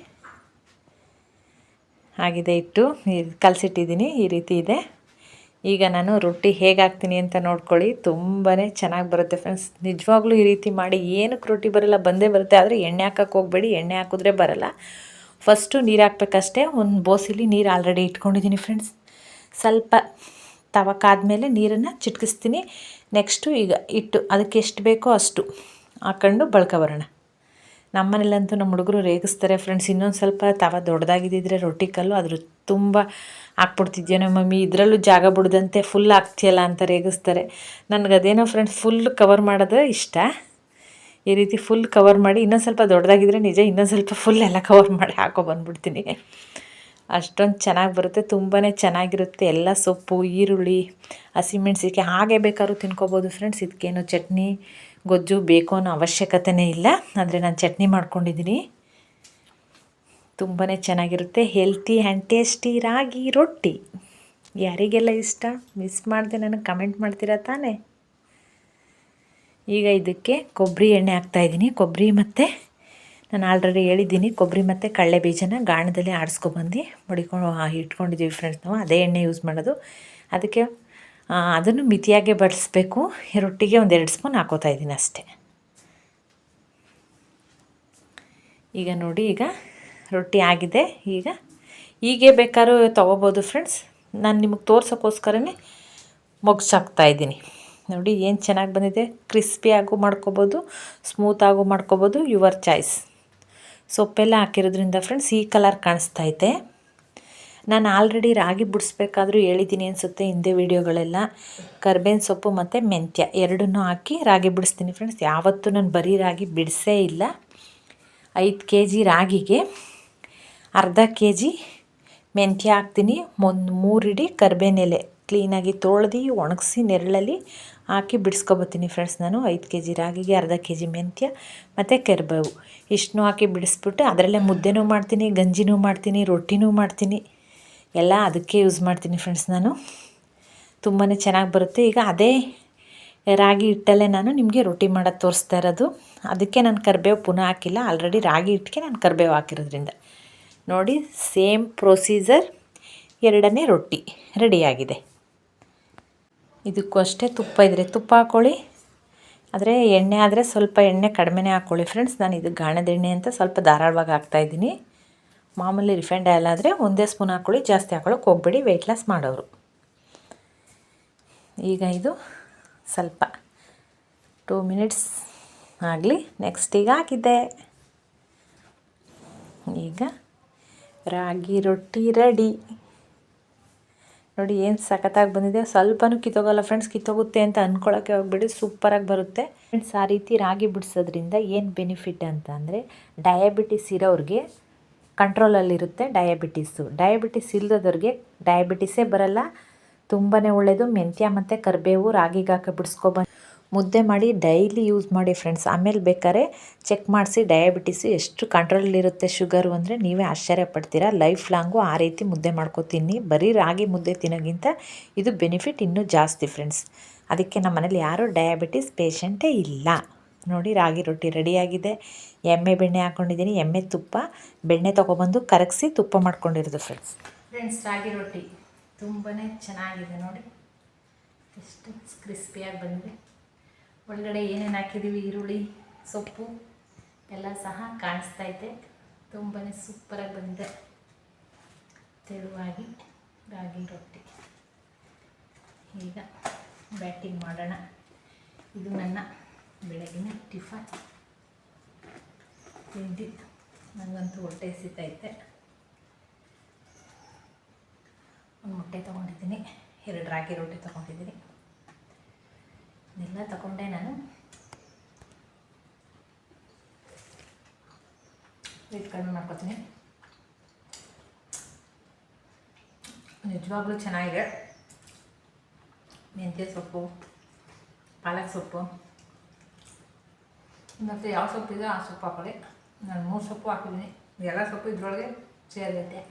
A: ಆಗಿದೆ ಹಿಟ್ಟು. ಕಲಸಿಟ್ಟಿದ್ದೀನಿ, ಈ ರೀತಿ ಇದೆ. ಈಗ ನಾನು ರೊಟ್ಟಿ ಹೇಗೆ ಹಾಕ್ತೀನಿ ಅಂತ ನೋಡ್ಕೊಳ್ಳಿ. ತುಂಬಾ ಚೆನ್ನಾಗಿ ಬರುತ್ತೆ ಫ್ರೆಂಡ್ಸ್. ನಿಜವಾಗ್ಲೂ ಈ ರೀತಿ ಮಾಡಿ. ಏನಕ್ಕೆ ರೊಟ್ಟಿ ಬರಲ್ಲ, ಬಂದೇ ಬರುತ್ತೆ. ಆದರೆ ಎಣ್ಣೆ ಹಾಕೋಕ್ಕೆ ಹೋಗಬೇಡಿ, ಎಣ್ಣೆ ಹಾಕಿದ್ರೆ ಬರಲ್ಲ. ಫಸ್ಟು ನೀರು ಹಾಕ್ಬೇಕಷ್ಟೇ. ಒಂದು ಬೋಸಿಲಿ ನೀರು ಆಲ್ರೆಡಿ ಇಟ್ಕೊಂಡಿದ್ದೀನಿ ಫ್ರೆಂಡ್ಸ್. ಸ್ವಲ್ಪ ತವಕಾದ್ಮೇಲೆ ನೀರನ್ನು ಚಿಟಕಿಸ್ತೀನಿ. ನೆಕ್ಸ್ಟು ಈಗ ಹಿಟ್ಟು ಅದಕ್ಕೆ ಎಷ್ಟು ಬೇಕೋ ಅಷ್ಟು ಹಾಕ್ಕೊಂಡು ಬಳ್ಕೊಬರೋಣ. ನಮ್ಮ ಮನೇಲಂತೂ ನಮ್ಮ ಹುಡುಗರು ರೇಗಿಸ್ತಾರೆ ಫ್ರೆಂಡ್ಸ್. ಇನ್ನೊಂದು ಸ್ವಲ್ಪ ತವ ದೊಡ್ಡದಾಗಿದ್ದಿದ್ರೆ ರೊಟ್ಟಿ ಕಲ್ಲು ಅದ್ರ ತುಂಬ ಹಾಕ್ಬಿಡ್ತಿದ್ಯೋ ಮಮ್ಮಿ, ಇದರಲ್ಲೂ ಜಾಗ ಬಿಡ್ದಂತೆ ಫುಲ್ ಹಾಕ್ತಿಯಲ್ಲ ಅಂತ ರೇಗಿಸ್ತಾರೆ. ನನಗದೇನೋ ಫ್ರೆಂಡ್ಸ್ ಫುಲ್ ಕವರ್ ಮಾಡೋದು ಇಷ್ಟ. ಈ ರೀತಿ ಫುಲ್ ಕವರ್ ಮಾಡಿ, ಇನ್ನೊಂದು ಸ್ವಲ್ಪ ದೊಡ್ಡದಾಗಿದ್ದರೆ ನಿಜ ಇನ್ನೊಂದು ಸ್ವಲ್ಪ ಫುಲ್ ಎಲ್ಲ ಕವರ್ ಮಾಡಿ ಬಂದ್ಬಿಡ್ತೀನಿ. ಅಷ್ಟೊಂದು ಚೆನ್ನಾಗಿ ಬರುತ್ತೆ, ತುಂಬಾ ಚೆನ್ನಾಗಿರುತ್ತೆ. ಎಲ್ಲ ಸೊಪ್ಪು, ಈರುಳ್ಳಿ, ಹಸಿಮೆಣ್ಸಿಕಾಯಿ ಹಾಗೆ ಬೇಕಾದ್ರೂ ತಿನ್ಕೋಬೋದು ಫ್ರೆಂಡ್ಸ್. ಇದಕ್ಕೇನು ಚಟ್ನಿ ಗೊಜ್ಜು ಬೇಕು ಅನ್ನೋ ಅವಶ್ಯಕತೆಯೇ ಇಲ್ಲ. ಆದರೆ ನಾನು ಚಟ್ನಿ ಮಾಡ್ಕೊಂಡಿದ್ದೀನಿ. ತುಂಬಾ ಚೆನ್ನಾಗಿರುತ್ತೆ. ಹೆಲ್ತಿ ಆ್ಯಂಡ್ ಟೇಸ್ಟಿ ರಾಗಿ ರೊಟ್ಟಿ ಯಾರಿಗೆಲ್ಲ ಇಷ್ಟ, ಮಿಸ್ ಮಾಡಿದೆ ನನಗೆ ಕಮೆಂಟ್ ಮಾಡ್ತೀರಾ ತಾನೇ. ಈಗ ಇದಕ್ಕೆ ಕೊಬ್ಬರಿ ಎಣ್ಣೆ ಹಾಕ್ತಾಯಿದ್ದೀನಿ. ಕೊಬ್ಬರಿ ಮತ್ತು ನಾನು ಆಲ್ರೆಡಿ ಹೇಳಿದ್ದೀನಿ, ಕೊಬ್ಬರಿ ಮತ್ತು ಕಡಲೆ ಬೀಜನ ಗಾಣದಲ್ಲಿ ಆಡಿಸ್ಕೊಬಂದು ಇಟ್ಕೊಂಡಿದ್ದೀವಿ ಫ್ರೆಂಡ್ಸ್. ನಾವು ಅದೇ ಎಣ್ಣೆ ಯೂಸ್ ಮಾಡೋದು. ಅದಕ್ಕೆ ಅದನ್ನು ಮಿತಿಯಾಗೆ ಬಡಿಸ್ಬೇಕು. ರೊಟ್ಟಿಗೆ 1-2 ಸ್ಪೂನ್ ಹಾಕೋತಾ ಇದ್ದೀನಿ ಅಷ್ಟೇ. ಈಗ ನೋಡಿ, ಈಗ ರೊಟ್ಟಿ ಆಗಿದೆ. ಈಗ ಹೀಗೆ ಬೇಕಾದ್ರೂ ತೊಗೋಬೋದು ಫ್ರೆಂಡ್ಸ್. ನಾನು ನಿಮಗೆ ತೋರ್ಸೋಕ್ಕೋಸ್ಕರನೇ ಮುಗಿಸಾಕ್ತಾಯಿದ್ದೀನಿ. ನೋಡಿ ಏನು ಚೆನ್ನಾಗಿ ಬಂದಿದೆ. ಕ್ರಿಸ್ಪಿಯಾಗೂ ಮಾಡ್ಕೋಬೋದು, ಸ್ಮೂತಾಗೂ ಮಾಡ್ಕೋಬೋದು, ಯುವರ್ ಚಾಯ್ಸ್. ಸೊಪ್ಪೆಲ್ಲ ಹಾಕಿರೋದ್ರಿಂದ ಫ್ರೆಂಡ್ಸ್ ಈ ಕಲರ್ ಕಾಣಿಸ್ತೈತೆ. ನಾನು ಆಲ್ರೆಡಿ ರಾಗಿ ಬಿಡಿಸ್ಬೇಕಾದ್ರೂ ಹೇಳಿದ್ದೀನಿ ಅನಿಸುತ್ತೆ ಹಿಂದೆ ವೀಡಿಯೋಗಳೆಲ್ಲ. ಕರ್ಬೇವಿನ ಸೊಪ್ಪು ಮತ್ತು ಮೆಂತ್ಯ ಎರಡನ್ನೂ ಹಾಕಿ ರಾಗಿ ಬಿಡಿಸ್ತೀನಿ ಫ್ರೆಂಡ್ಸ್. ಯಾವತ್ತೂ ನಾನು ಬರೀ ರಾಗಿ ಬಿಡಿಸೇ ಇಲ್ಲ. 5 kg ರಾಗಿಗೆ ಅರ್ಧ kg ಮೆಂತ್ಯ ಹಾಕ್ತೀನಿ. 3 ಇಡಿ ಕರ್ಬೇವಿನ ಎಲೆ ಕ್ಲೀನಾಗಿ ತೊಳೆದು ಒಣಗಿಸಿ ನೆರಳಲ್ಲಿ ಹಾಕಿ ಬಿಡಿಸ್ಕೊಬತ್ತೀನಿ ಫ್ರೆಂಡ್ಸ್. ನಾನು 5 kg ರಾಗಿಗೆ ಅರ್ಧ kg ಮೆಂತ್ಯ ಮತ್ತು ಕರಿಬೇವು ಇಷ್ಟನ್ನೂ ಹಾಕಿ ಬಿಡಿಸ್ಬಿಟ್ಟು ಅದರಲ್ಲೇ ಮುದ್ದೆನೂ ಮಾಡ್ತೀನಿ, ಗಂಜಿನೂ ಮಾಡ್ತೀನಿ, ರೊಟ್ಟಿನೂ ಮಾಡ್ತೀನಿ. ಎಲ್ಲ ಅದಕ್ಕೆ ಯೂಸ್ ಮಾಡ್ತೀನಿ ಫ್ರೆಂಡ್ಸ್. ನಾನು ತುಂಬಾ ಚೆನ್ನಾಗಿ ಬರುತ್ತೆ. ಈಗ ಅದೇ ರಾಗಿ ಹಿಟ್ಟಲ್ಲೇ ನಾನು ನಿಮಗೆ ರೊಟ್ಟಿ ಮಾಡೋದು ತೋರಿಸ್ತಾ ಇರೋದು. ಅದಕ್ಕೆ ನಾನು ಕರಿಬೇವು ಪುನಃ ಹಾಕಿಲ್ಲ. ಆಲ್ರೆಡಿ ರಾಗಿ ಹಿಟ್ಟಿಗೆ ನಾನು ಕರಿಬೇವು ಹಾಕಿರೋದ್ರಿಂದ ನೋಡಿ ಸೇಮ್ ಪ್ರೊಸೀಜರ್, ಎರಡನೇ ರೊಟ್ಟಿ ರೆಡಿಯಾಗಿದೆ. ಇದಕ್ಕೂ ಅಷ್ಟೇ ತುಪ್ಪ ಇದ್ದರೆ ತುಪ್ಪ ಹಾಕ್ಕೊಳ್ಳಿ, ಆದರೆ ಎಣ್ಣೆ ಆದರೆ ಸ್ವಲ್ಪ ಎಣ್ಣೆ ಕಡಿಮೆನೇ ಹಾಕ್ಕೊಳ್ಳಿ ಫ್ರೆಂಡ್ಸ್. ನಾನು ಇದು ಗಾಣದ ಎಣ್ಣೆ ಅಂತ ಸ್ವಲ್ಪ ಧಾರಾಳವಾಗಿ ಹಾಕ್ತಾಯಿದ್ದೀನಿ. ಮಾಮೂಲಿ ರಿಫೈಂಡ್ ಆಯಿಲ್ ಆದರೆ ಒಂದೇ ಸ್ಪೂನ್ ಹಾಕ್ಕೊಳ್ಳಿ, ಜಾಸ್ತಿ ಹಾಕ್ಕೊಳ್ಳೋಕೆ ಹೋಗಬೇಡಿ ವೆಯ್ಟ್ ಲಾಸ್ ಮಾಡೋರು. ಈಗ ಇದು ಸ್ವಲ್ಪ 2 ಮಿನಿಟ್ಸ್ ಆಗಲಿ. ನೆಕ್ಸ್ಟ್ ಈಗ ಹಾಕಿದ್ದೆ. ಈಗ ರಾಗಿ ರೊಟ್ಟಿ ರೆಡಿ. ನೋಡಿ ಏನು ಸಖತ್ತಾಗಿ ಬಂದಿದೆ. ಸ್ವಲ್ಪನೂ ಕಿತ್ತೋಗಲ್ಲ ಫ್ರೆಂಡ್ಸ್. ಕಿತ್ತೋಗುತ್ತೆ ಅಂತ ಅಂದ್ಕೊಳ್ಳೋಕ್ಕೆ ಹೋಗ್ಬೇಡಿ, ಸೂಪರಾಗಿ ಬರುತ್ತೆ ಫ್ರೆಂಡ್ಸ್. ಆ ರೀತಿ ರಾಗಿ ಬಿಡಿಸೋದ್ರಿಂದ ಏನು ಬೆನಿಫಿಟ್ ಅಂತ ಅಂದರೆ, ಡಯಾಬಿಟಿಸ್ ಇರೋರಿಗೆ ಕಂಟ್ರೋಲಲ್ಲಿರುತ್ತೆ ಡಯಾಬಿಟಿಸ್ ಇಲ್ಲದವ್ರಿಗೆ ಡಯಾಬಿಟಿಸೇ ಬರಲ್ಲ. ತುಂಬಾ ಒಳ್ಳೆಯದು. ಮೆಂತ್ಯ ಮತ್ತು ಕರಿಬೇವು ರಾಗಿಗೆ ಹಾಕಿ ಬಿಡಿಸ್ಕೊಬಂದು ಮುದ್ದೆ ಮಾಡಿ ಡೈಲಿ ಯೂಸ್ ಮಾಡಿ ಫ್ರೆಂಡ್ಸ್. ಆಮೇಲೆ ಬೇಕಾದ್ರೆ ಚೆಕ್ ಮಾಡಿಸಿ ಡಯಾಬಿಟಿಸು ಎಷ್ಟು ಕಂಟ್ರೋಲಲ್ಲಿರುತ್ತೆ ಶುಗರು ಅಂದರೆ ನೀವೇ ಆಶ್ಚರ್ಯ ಪಡ್ತೀರಾ. ಲೈಫ್ ಲಾಂಗು ಆ ರೀತಿ ಮುದ್ದೆ ಮಾಡ್ಕೊತೀನಿ. ಬರೀ ರಾಗಿ ಮುದ್ದೆ ತಿನ್ನೋಕ್ಕಿಂತ ಇದು ಬೆನಿಫಿಟ್ ಇನ್ನೂ ಜಾಸ್ತಿ ಫ್ರೆಂಡ್ಸ್. ಅದಕ್ಕೆ ನಮ್ಮ ಮನೇಲಿ ಯಾರೂ ಡಯಾಬಿಟಿಸ್ ಪೇಷಂಟೇ ಇಲ್ಲ. ನೋಡಿ ರಾಗಿ ರೊಟ್ಟಿ ರೆಡಿಯಾಗಿದೆ. ಎಮ್ಮೆ ಬೆಣ್ಣೆ ಹಾಕ್ಕೊಂಡಿದ್ದೀನಿ, ಎಮ್ಮೆ ತುಪ್ಪ. ಬೆಣ್ಣೆ ತೊಗೊಬಂದು ಕರಗಿಸಿ ತುಪ್ಪ ಮಾಡ್ಕೊಂಡಿರೋದು ಫ್ರೆಂಡ್ಸ್. ರಾಗಿ ರೊಟ್ಟಿ ತುಂಬಾ ಚೆನ್ನಾಗಿದೆ ನೋಡಿ, ಎಷ್ಟು ಕ್ರಿಸ್ಪಿಯಾಗಿ ಬಂದಿದೆ. ಒಳಗಡೆ ಏನೇನು ಹಾಕಿದ್ದೀವಿ, ಈರುಳ್ಳಿ, ಸೊಪ್ಪು ಎಲ್ಲ ಸಹ ಕಾಣಿಸ್ತೈತೆ. ತುಂಬಾ ಸೂಪರಾಗಿ ಬಂದಿದೆ. ತೆಳುವಾಗಿ ರಾಗಿ ರೊಟ್ಟಿ. ಈಗ ಬ್ಯಾಟಿಂಗ್ ಮಾಡೋಣ. ಇದು ನನ್ನ ಬೆಳಗಿನ ಟಿಫನ್ ತಿಂಡಿ. ನನಗಂತೂ ಹೊಟ್ಟೆ ಸಿಗ್ತೈತೆ. ಒಂದು ಮೊಟ್ಟೆ ತೊಗೊಂಡಿದ್ದೀನಿ, 2 ರಾಗಿ ರೊಟ್ಟಿ ತೊಗೊಂಡಿದ್ದೀನಿ. ಇದೆಲ್ಲ ತಗೊಂಡೆ ನಾನು. ವೇಟ್ ಕಡಿಮೆ ಮಾಡ್ಕೊತೀನಿ. ನಿಜವಾಗ್ಲೂ ಚೆನ್ನಾಗಿದೆ. ಮೆಂತ್ಯ ಸೊಪ್ಪು, ಪಾಲಕ್ ಸೊಪ್ಪು, ಮತ್ತು ಯಾವ ಸೊಪ್ಪಿದೆ ಆ ಸೊಪ್ಪು ಹಾಕೊಳ್ಳಿ. ನಾನು 3 ಸೊಪ್ಪು ಹಾಕಿದ್ದೀನಿ. ಎಲ್ಲ ಸೊಪ್ಪು ಇದ್ರೊಳಗೆ ಸೇರಿದೆ.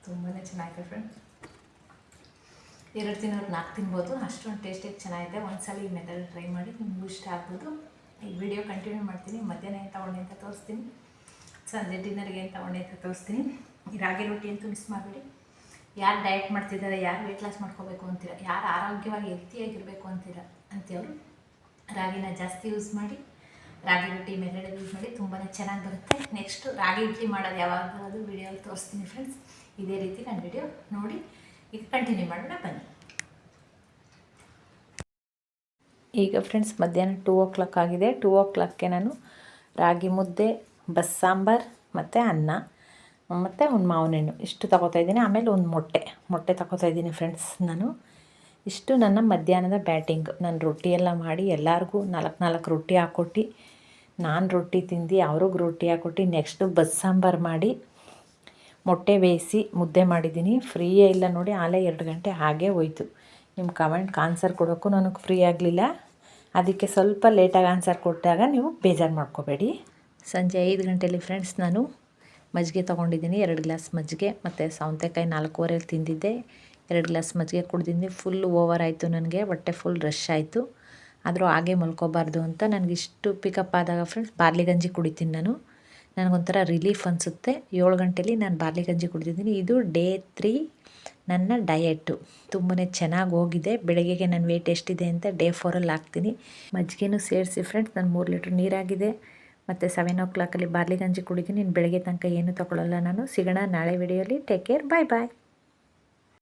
A: ತುಂಬಾ ಚೆನ್ನಾಗಿದೆ ಫ್ರೆಂಡ್ಸ್. 2 ತಿನ್ನೋರು 4 ತಿನ್ಬೋದು, ಅಷ್ಟೊಂದು ಟೇಸ್ಟಿಗೆ ಚೆನ್ನಾಗಿದೆ. ಒಂದ್ಸಲ ಈ ಮೆಥಡ್ ಟ್ರೈ ಮಾಡಿ, ನಿಮಗೂ ಇಷ್ಟ ಆಗ್ಬೋದು. ಈ ವಿಡಿಯೋ ಕಂಟಿನ್ಯೂ ಮಾಡ್ತೀನಿ. ಮಧ್ಯಾಹ್ನ ಏನು ತೊಗೊಂಡೆ ಅಂತ ತೋರಿಸ್ತೀನಿ, ಸಂಜೆ ಡಿನ್ನರ್ಗೆ ಏನು ತೊಗೊಂಡೆ ಅಂತ ತೋರಿಸ್ತೀನಿ. ಈ ರಾಗಿ ರೊಟ್ಟಿ ಅಂತೂ ಮಿಸ್ ಮಾಡಬೇಡಿ. ಯಾರು ಡಯಟ್ ಮಾಡ್ತಿದ್ದಾರೆ, ಯಾರು ವೆಯ್ಟ್ ಲಾಸ್ ಮಾಡ್ಕೋಬೇಕು ಅಂತೀರ, ಯಾರು ಆರೋಗ್ಯವಾಗಿ ಹೆಲ್ತಿಯಾಗಿರಬೇಕು ಅಂತೀವರು ರಾಗಿನ ಜಾಸ್ತಿ ಯೂಸ್ ಮಾಡಿ. ರಾಗಿ ರೊಟ್ಟಿ ಮೆಥಡ್ ಯೂಸ್ ಮಾಡಿ, ತುಂಬಾ ಚೆನ್ನಾಗಿ ಬರುತ್ತೆ. ನೆಕ್ಸ್ಟು ರಾಗಿ ಇಡ್ಲಿ ಮಾಡೋದು ಯಾವಾಗ ಬರೋದು ವಿಡಿಯೋಲಿ ತೋರಿಸ್ತೀನಿ ಫ್ರೆಂಡ್ಸ್. ಇದೇ ರೀತಿ ನನ್ನ ವಿಡಿಯೋ ನೋಡಿ ಈಗ ಕಂಟಿನ್ಯೂ ಮಾಡೋಣ ಬನ್ನಿ. ಈಗ ಫ್ರೆಂಡ್ಸ್ ಮಧ್ಯಾಹ್ನ 2 o'clock ಆಗಿದೆ. 2 o'clockಗೆ ನಾನು ರಾಗಿ ಮುದ್ದೆ, ಬಸ್ಸಾಂಬಾರ್ ಮತ್ತು ಅನ್ನ ಮತ್ತು ಒಂದು ಮಾವಿನ ಹಣ್ಣು ಇಷ್ಟು ತಗೋತಾಯಿದ್ದೀನಿ. ಆಮೇಲೆ ಒಂದು ಮೊಟ್ಟೆ ತಗೋತಾಯಿದ್ದೀನಿ ಫ್ರೆಂಡ್ಸ್. ನಾನು ಇಷ್ಟು ನನ್ನ ಮಧ್ಯಾಹ್ನದ ಬ್ಯಾಟಿಂಗ್. ನಾನು ರೊಟ್ಟಿ ಎಲ್ಲ ಮಾಡಿ ಎಲ್ಲರಿಗೂ 4 ರೊಟ್ಟಿ ಹಾಕ್ಕೊಟ್ಟು, ನಾನು ರೊಟ್ಟಿ ತಿಂದು ಅವ್ರಿಗೆ ರೊಟ್ಟಿ ಹಾಕ್ಕೊಟ್ಟು, ನೆಕ್ಸ್ಟು ಬಸ್ಸಾಂಬಾರು ಮಾಡಿ, ಮೊಟ್ಟೆ ಬೇಯಿಸಿ ಮುದ್ದೆ ಮಾಡಿದ್ದೀನಿ. ಫ್ರೀಯೇ ಇಲ್ಲ ನೋಡಿ, ಆಲೇ 2 ಗಂಟೆ ಹಾಗೇ ಹೋಯ್ತು. ನಿಮ್ಮ ಕಮೆಂಟ್ಗೆ ಆನ್ಸರ್ ಕೊಡೋಕ್ಕೂ ನನಗೆ ಫ್ರೀ ಆಗಲಿಲ್ಲ. ಅದಕ್ಕೆ ಸ್ವಲ್ಪ ಲೇಟಾಗಿ ಆನ್ಸರ್ ಕೊಟ್ಟಾಗ ನೀವು ಬೇಜಾರು ಮಾಡ್ಕೋಬೇಡಿ. ಸಂಜೆ 5 ಗಂಟೆಯಲ್ಲಿ ಫ್ರೆಂಡ್ಸ್ ನಾನು ಮಜ್ಜಿಗೆ ತೊಗೊಂಡಿದ್ದೀನಿ. 2 ಗ್ಲಾಸ್ ಮಜ್ಜಿಗೆ ಮತ್ತು ಸೌತೆಕಾಯಿ 4:15 ತಿಂದಿದ್ದೆ. 2 ಗ್ಲಾಸ್ ಮಜ್ಜಿಗೆ ಕುಡ್ದಿದ್ದೀನಿ. ಫುಲ್ ಓವರ್ ಆಯಿತು ನನಗೆ, ಹೊಟ್ಟೆ ಫುಲ್ ರಶ್ ಆಯಿತು. ಆದರೂ ಹಾಗೆ ಮಲ್ಕೋಬಾರ್ದು ಅಂತ ನನಗಿಷ್ಟು ಪಿಕಪ್ ಆದಾಗ ಫ್ರೆಂಡ್ಸ್ ಬಾರ್ಲಿ ಗಂಜಿ ಕುಡಿತೀನಿ ನಾನು. ನನಗೊಂಥರ ರಿಲೀಫ್ ಅನಿಸುತ್ತೆ. 7 ಗಂಟೆಲಿ ನಾನು ಬಾರ್ಲಿ ಗಂಜಿ ಕುಡಿದಿದ್ದೀನಿ. ಇದು ಡೇ 3 ನನ್ನ ಡಯೆಟ್ಟು. ತುಂಬಾ ಚೆನ್ನಾಗಿ ಹೋಗಿದೆ. ಬೆಳಗ್ಗೆಗೆ ನನ್ನ ವೆಯ್ಟ್ ಎಷ್ಟಿದೆ ಅಂತ ಡೇ 4ಅಲ್ಲಿ ಹಾಕ್ತೀನಿ. ಮಜ್ಜಿಗೆನೂ ಸೇರಿಸಿ ಫ್ರೆಂಡ್ಸ್ ನಾನು 3 ಲೀಟ್ರ್ ನೀರಾಗಿದೆ. ಮತ್ತು 7 o'clockಲ್ಲಿ ಬಾರ್ಲಿ ಗಂಜಿ ಕುಡಿತೀನಿ. ಬೆಳಗ್ಗೆ ತನಕ ಏನೂ ತೊಗೊಳ್ಳಲ್ಲ ನಾನು. ಸಿಗೋಣ ನಾಳೆ ವಿಡಿಯೋಲಿ. ಟೇಕ್ ಕೇರ್, ಬಾಯ್ ಬಾಯ್.